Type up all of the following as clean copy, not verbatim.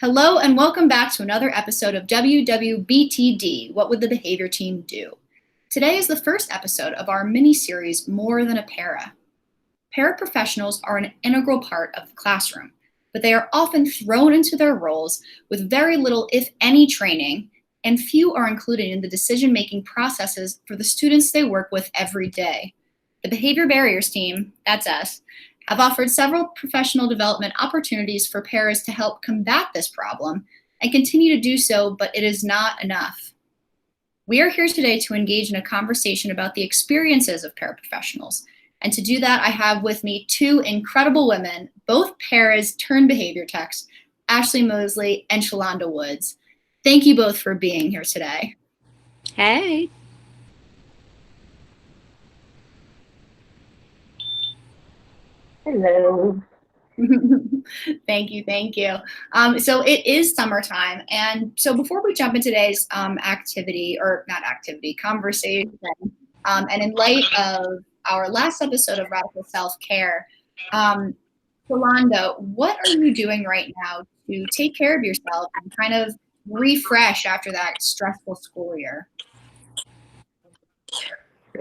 Hello and welcome back to another episode of WWBTD, What Would the Behavior Team Do? Today is the first episode of our mini-series, More Than a Para. Paraprofessionals are an integral part of the classroom, but they are often thrown into their roles with very little, if any, training, and few are included in the decision-making processes for the students they work with every day. The Behavior Barriers team, that's us, have offered several professional development opportunities for paras to help combat this problem and continue to do so, but it is not enough. We are here today to engage in a conversation about the experiences of paraprofessionals. And to do that, I have with me two incredible women, both paras turned behavior techs, Ashley Mosley and Shalonda Woods. Thank you both for being here today. Hey. Hello. Thank you. So it is summertime, and so before we jump into today's conversation, and in light of our last episode of Radical Self-Care, Yolanda, what are you doing right now to take care of yourself and kind of refresh after that stressful school year?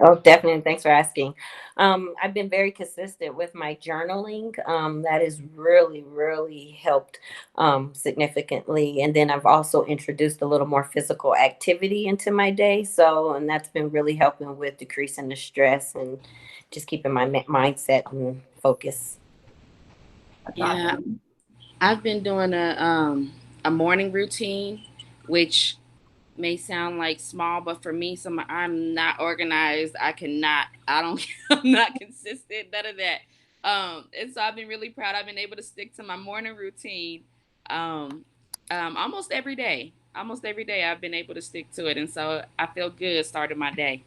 Oh, definitely. Thanks for asking. I've been very consistent with my journaling. That has really helped significantly. And then I've also introduced a little more physical activity into my day. And that's been really helping with decreasing the stress and just keeping my mindset and focus. Yeah, I've been doing a morning routine, which may sound like small, but for me, I'm not organized. I'm not consistent, none of that. And so I've been really proud. I've been able to stick to my morning routine almost every day. Almost every day I've been able to stick to it. And so I feel good starting my day.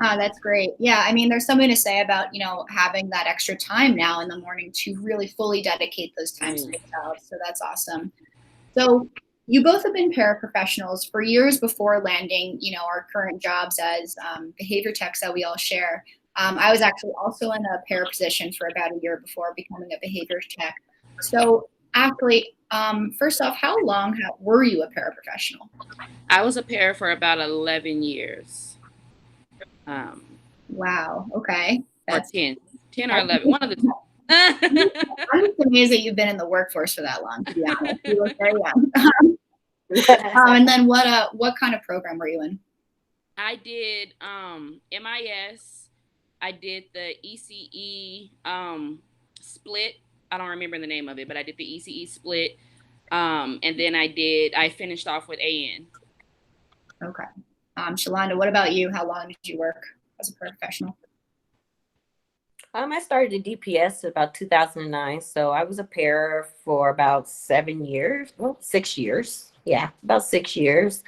Oh, that's great. Yeah, I mean, there's something to say about, having that extra time now in the morning to really fully dedicate those times to yourself. So that's awesome. So you both have been paraprofessionals for years before landing, our current jobs as behavior techs that we all share. I was actually also in a para position for about a year before becoming a behavior tech. So Ashley, first off, how long were you a paraprofessional? I was a para for about 11 years. Wow. Okay. That's 10 or 11. One of the two. I'm just amazed that you've been in the workforce for that long, to be honest. You look very young. And then what kind of program were you in? I did MIS. I did the ECE split. I don't remember the name of it, but I did the ECE split. And then I finished off with AN. Okay. Shalonda, what about you? How long did you work as a professional? I started at DPS about 2009, so I was a para for about 7 years. Well, 6 years. Yeah, about 6 years.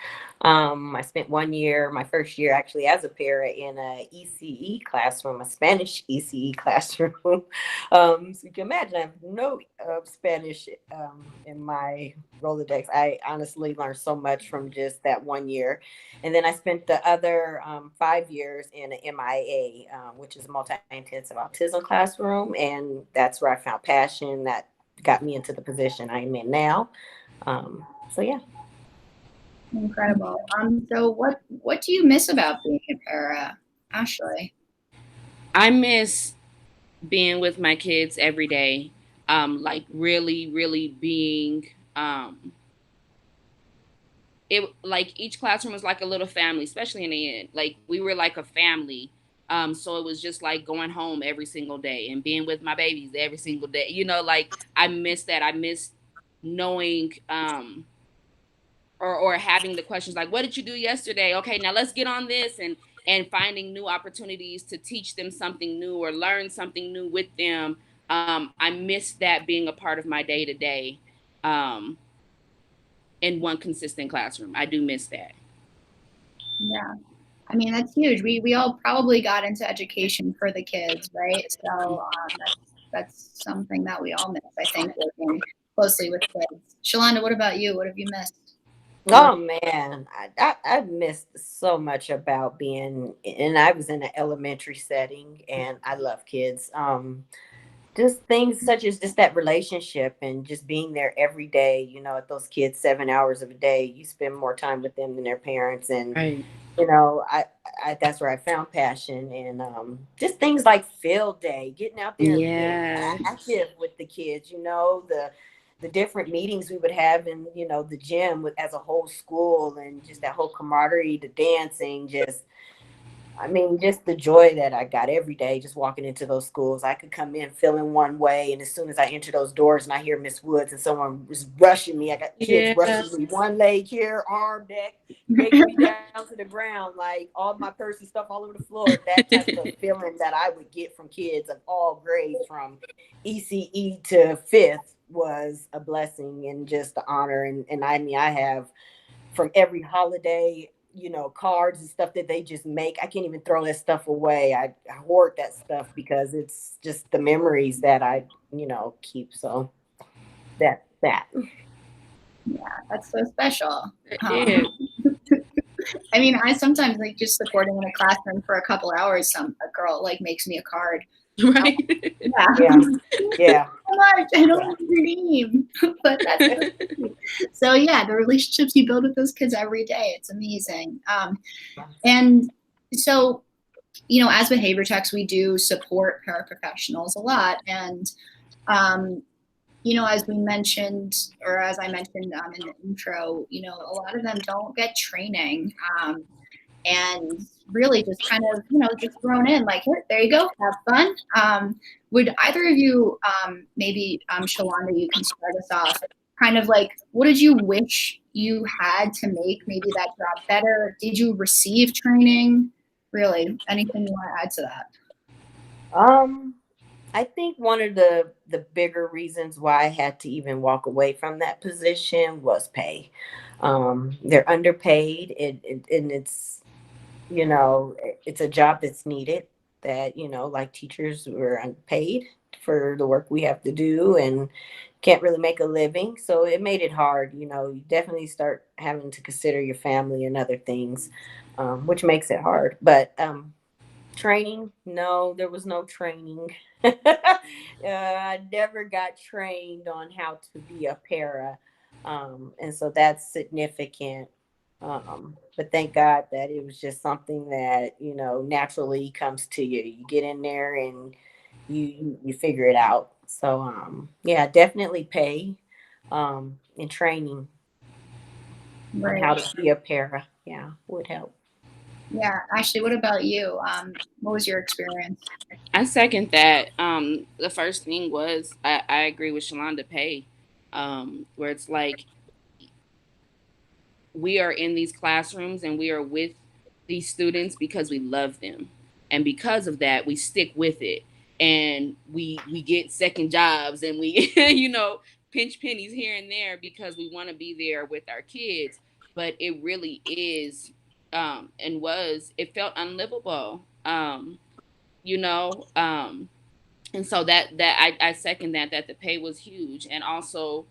I spent 1 year, my first year actually as a para in a ECE classroom, a Spanish ECE classroom. So you can imagine I have no Spanish in my Rolodex. I honestly learned so much from just that 1 year. And then I spent the other 5 years in an MIA, which is a multi-intensive autism classroom. And that's where I found passion that got me into the position I'm in now. So yeah. Incredible. So what do you miss about being a para, Ashley? I miss being with my kids every day. Like really being it, like each classroom was like a little family, especially in the end. Like we were like a family. So it was just like going home every single day and being with my babies every single day. Like I miss that. I miss knowing or having the questions like, what did you do yesterday? Okay, now let's get on this, and finding new opportunities to teach them something new or learn something new with them. I miss that being a part of my day to day in one consistent classroom. I do miss that. Yeah. I mean, that's huge. We all probably got into education for the kids, right? So that's something that we all miss, I think, working closely with kids. Shalonda, what about you? What have you missed? Oh man, I missed so much about being, and I was in an elementary setting, and I love kids. just things such as just that relationship and just being there every day, at those kids 7 hours of a day. You spend more time with them than their parents. And Right. that's where I found passion. And just things like field day, getting out there and being Yeah. active with the kids, the different meetings we would have in, the gym as a whole school, and just that whole camaraderie, the dancing, just the joy that I got every day just walking into those schools. I could come in feeling one way, and as soon as I enter those doors and I hear Miss Woods and someone was rushing me, I got kids Yeah. rushing me, one leg here, arm, neck, shaking me down to the ground, like all my purse and stuff all over the floor. That type of feeling that I would get from kids of all grades, from ECE to fifth, was a blessing and just an honor. And I have, from every holiday, cards and stuff that they just make. I can't even throw that stuff away. I hoard that stuff because it's just the memories that I, keep. So that. Yeah, that's so special. It is. I mean, I sometimes like just supporting in a classroom for a couple hours. A girl like makes me a card. Right. Yeah. Yeah. So much. I don't know your name, but that's so. Yeah, the relationships you build with those kids every day, it's amazing. And so, as behavior techs, we do support paraprofessionals a lot, and as we mentioned, or as I mentioned in the intro, a lot of them don't get training. And really just kind of, just thrown in like, here, there you go, have fun. Would either of you, maybe Shalonda, you can start us off, kind of like, what did you wish you had to make maybe that job better? Did you receive training? Really, anything you want to add to that? I think one of the bigger reasons why I had to even walk away from that position was pay. They're underpaid, and it's a job that's needed, that, like teachers, were unpaid for the work we have to do and can't really make a living. So it made it hard. You definitely start having to consider your family and other things, which makes it hard. But training, no, there was no training. I never got trained on how to be a para. And so that's significant. But thank God that it was just something that, naturally comes to you. You get in there and you figure it out. So yeah, definitely pay and training on how to be a para. Yeah, would help. Yeah, Ashley, what about you? What was your experience? I second that. The first thing was I agree with Shalonda Pay, where it's like we are in these classrooms and we are with these students because we love them, and because of that we stick with it, and we get second jobs, and we pinch pennies here and there because we want to be there with our kids. But it really is, and was, it felt unlivable, you know um and so I second that the pay was huge, and also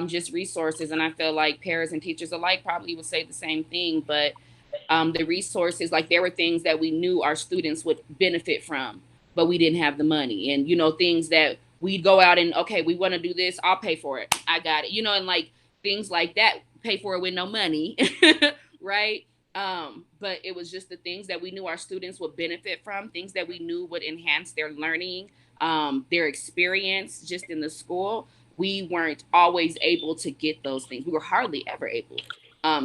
just resources. And I feel like parents and teachers alike probably would say the same thing, but the resources, like there were things that we knew our students would benefit from, but we didn't have the money. And things that we'd go out and, okay, we want to do this, I'll pay for it, I got it, and like things like that, pay for it with no money. Right. But it was just the things that we knew our students would benefit from, things that we knew would enhance their learning, their experience just in the school. We weren't always able to get those things. We were hardly ever able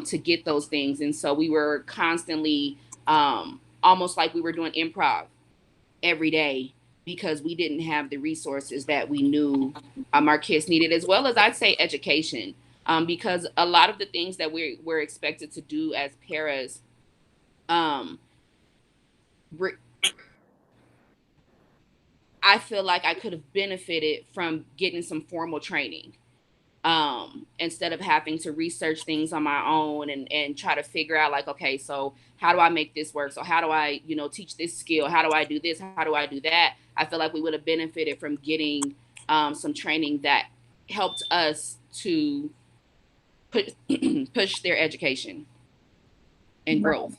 to get those things. And so we were constantly, almost like we were doing improv every day, because we didn't have the resources that we knew our kids needed, as well as, I'd say, education. Because a lot of the things that we're expected to do as paras, um, I feel like I could have benefited from getting some formal training, instead of having to research things on my own, and try to figure out, like, okay, so how do I make this work? So how do I, teach this skill? How do I do this? How do I do that? I feel like we would have benefited from getting some training that helped us to put, push their education and growth.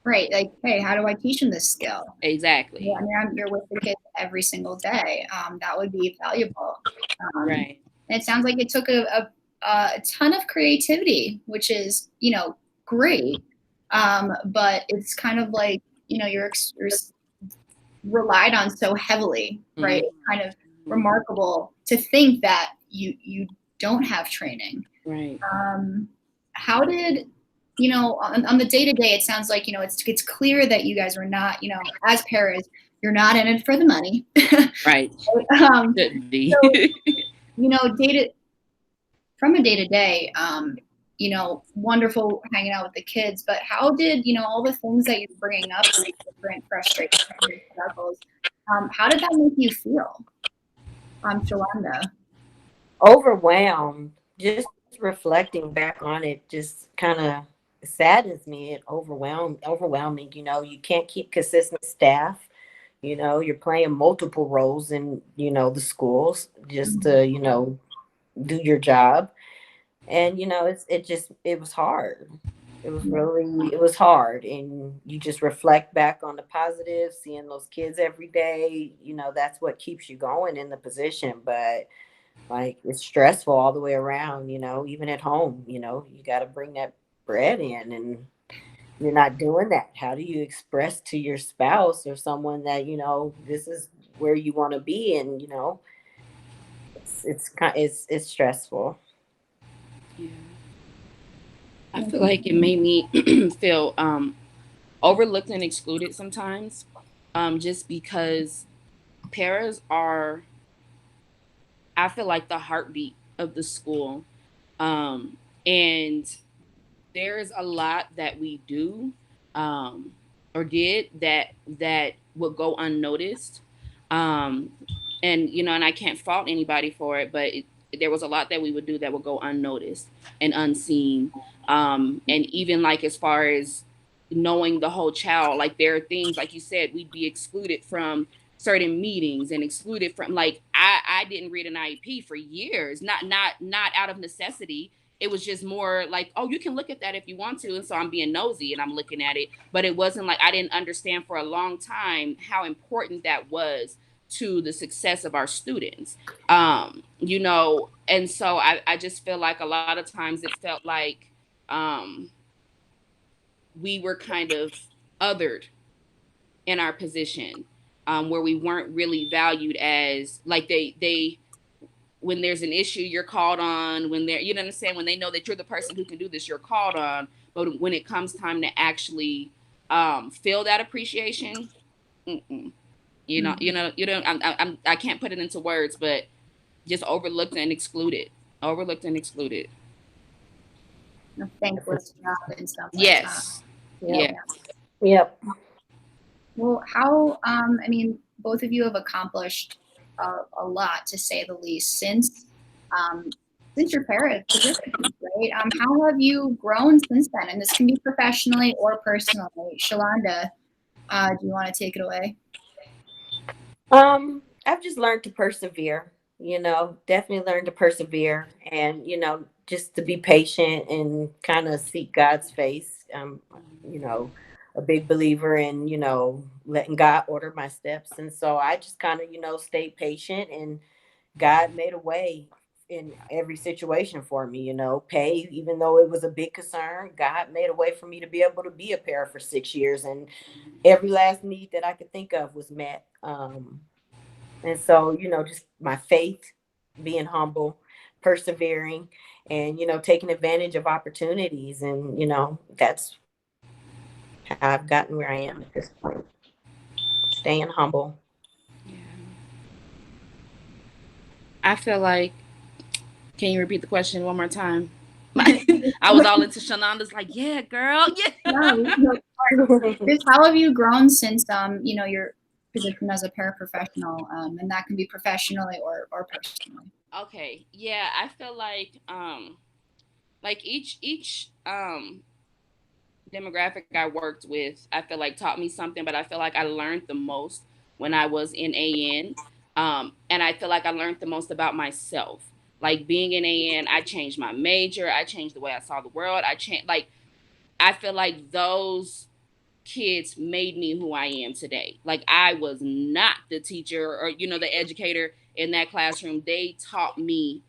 Right. Like, hey, how do I teach them this skill? Exactly. Yeah, I mean, you're with the kids every single day. That would be valuable. Right. And it sounds like it took a ton of creativity, which is, great. But it's kind of like, you're relied on so heavily, right? It's kind of remarkable to think that you don't have training. Right. How did, on the day-to-day, it sounds like, it's clear that you guys were not, as paras, you're not in it for the money. Right. Shouldn't be. So, from a day-to-day, wonderful hanging out with the kids, but how did, all the things that you're bringing up, different frustrations, struggles, how did that make you feel? Shalonda. Overwhelmed. Just reflecting back on it just kind of saddens me. It overwhelming. You can't keep consistent staff. You're playing multiple roles in, the schools just to, do your job. And, it was hard. It was hard. And you just reflect back on the positive, seeing those kids every day, that's what keeps you going in the position. But like it's stressful all the way around, even at home, you got to bring that bread in and you're not doing that. How do you express to your spouse or someone that, this is where you want to be? And, it's stressful. Yeah. I feel like it made me feel overlooked and excluded sometimes, just because paras are, I feel like, the heartbeat of the school. And there's a lot that we do, or did, that would go unnoticed. Um, and I can't fault anybody for it, but there was a lot that we would do that would go unnoticed and unseen. And even like as far as knowing the whole child, like there are things like you said, we'd be excluded from certain meetings and excluded from, like, I didn't read an IEP for years, not out of necessity. It was just more like, oh, you can look at that if you want to. And so I'm being nosy and I'm looking at it. But it wasn't like I didn't understand for a long time how important that was to the success of our students. And so I just feel like a lot of times it felt like we were kind of othered in our position, where we weren't really valued as, like, they when there's an issue, you're called on. When they're, you know what I'm saying, when they know that you're the person who can do this, you're called on. But when it comes time to actually feel that appreciation, mm-mm. I can't put it into words, but just overlooked and excluded. A thankless job in some ways. Yes. Yep. Yeah. Yep. Well, how, both of you have accomplished a lot, to say the least, since your parent position, right? How have you grown since then? And this can be professionally or personally. Shalonda, do you want to take it away? I've just learned to persevere, definitely learned to persevere and, just to be patient and kind of seek God's face. You know, a big believer in, letting God order my steps. And so I just kind of, stayed patient and God made a way in every situation for me, pay, even though it was a big concern, God made a way for me to be able to be a para for 6 years. And every last need that I could think of was met. And so, just my faith, being humble, persevering, and, taking advantage of opportunities. And, that's how I've gotten where I am at this point. Staying humble. Yeah. I feel like, can you repeat the question one more time? I was all into Shalonda's, like, yeah, girl. Yeah. How have you grown since, your position as a paraprofessional? And that can be professionally or personally. Okay. Yeah. I feel like each demographic I worked with, I feel like taught me something, but I feel like I learned the most when I was in AN. And I feel like I learned the most about myself. Like being in AN, I changed my major. I changed the way I saw the world. I changed, like, I feel like those kids made me who I am today. Like, I was not the teacher or, the educator in that classroom. They taught me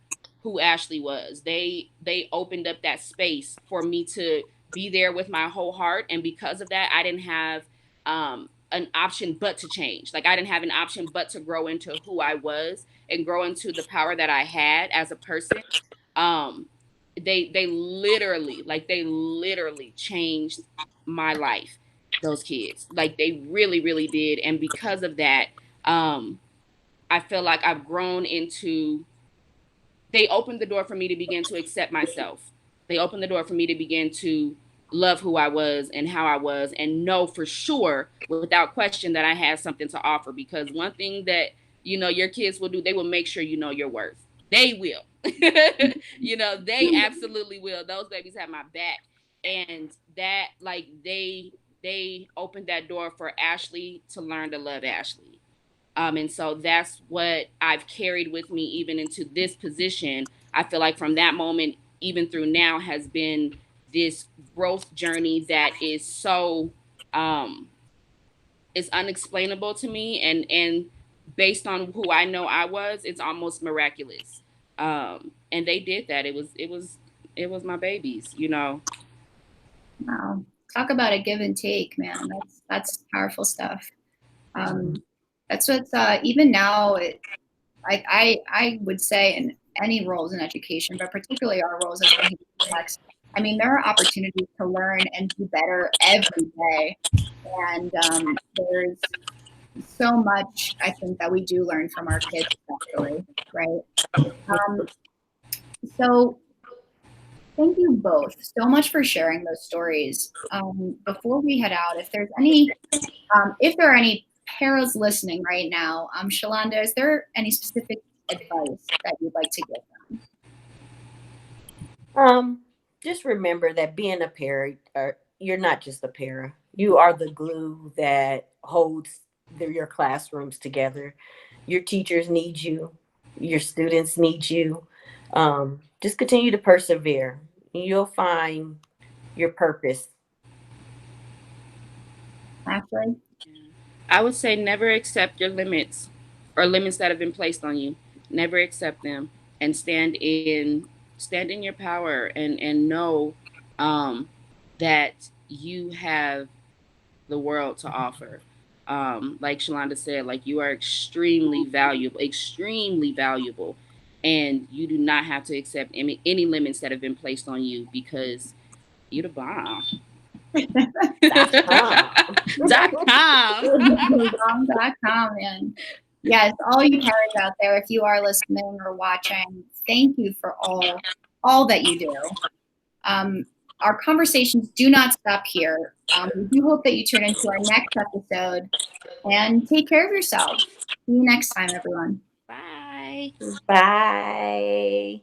who Ashley was. They opened up that space for me to be there with my whole heart. And because of that, I didn't have an option but to change. Like, I didn't have an option but to grow into who I was and grow into the power that I had as a person. Um, they literally changed my life. Those kids, like, they really, really did. And because of that, I feel like I've grown into, they opened the door for me to begin to accept myself. They opened the door for me to begin to love who I was and how I was, and know for sure, without question, that I had something to offer. Because one thing that, your kids will do, they will make sure you know your worth. They will. They absolutely will. Those babies have my back. And that, like, they opened that door for Ashley to learn to love Ashley. And so that's what I've carried with me even into this position. I feel like from that moment, even through now, has been this growth journey that is so, it's unexplainable to me. And based on who I know I was, it's almost miraculous. And they did that. It was my babies, Wow. Talk about a give and take, man. That's powerful stuff. That's what's even now. I would say in any roles in education, but particularly our roles as behavior techs, I mean, there are opportunities to learn and do better every day, and there's so much I think that we do learn from our kids, especially, right? So thank you both so much for sharing those stories. Before we head out, if there are any paras listening right now, Shalonda, is there any specific advice that you'd like to give them? Just remember that being a para, you're not just a para. You are the glue that holds your classrooms together. Your teachers need you. Your students need you. Just continue to persevere. You'll find your purpose. Ashley? I would say never accept your limits or limits that have been placed on you. Never accept them, and stand in your power, and know that you have the world to offer. Like Shalonda said, like, you are extremely valuable, and you do not have to accept any limits that have been placed on you, because you're the bomb. .com, man. Yes, all you parents out there, if you are listening or watching, thank you for all that you do. Our conversations do not stop here. We do hope that you tune into our next episode, and take care of yourself. See you next time, everyone. Bye. Bye.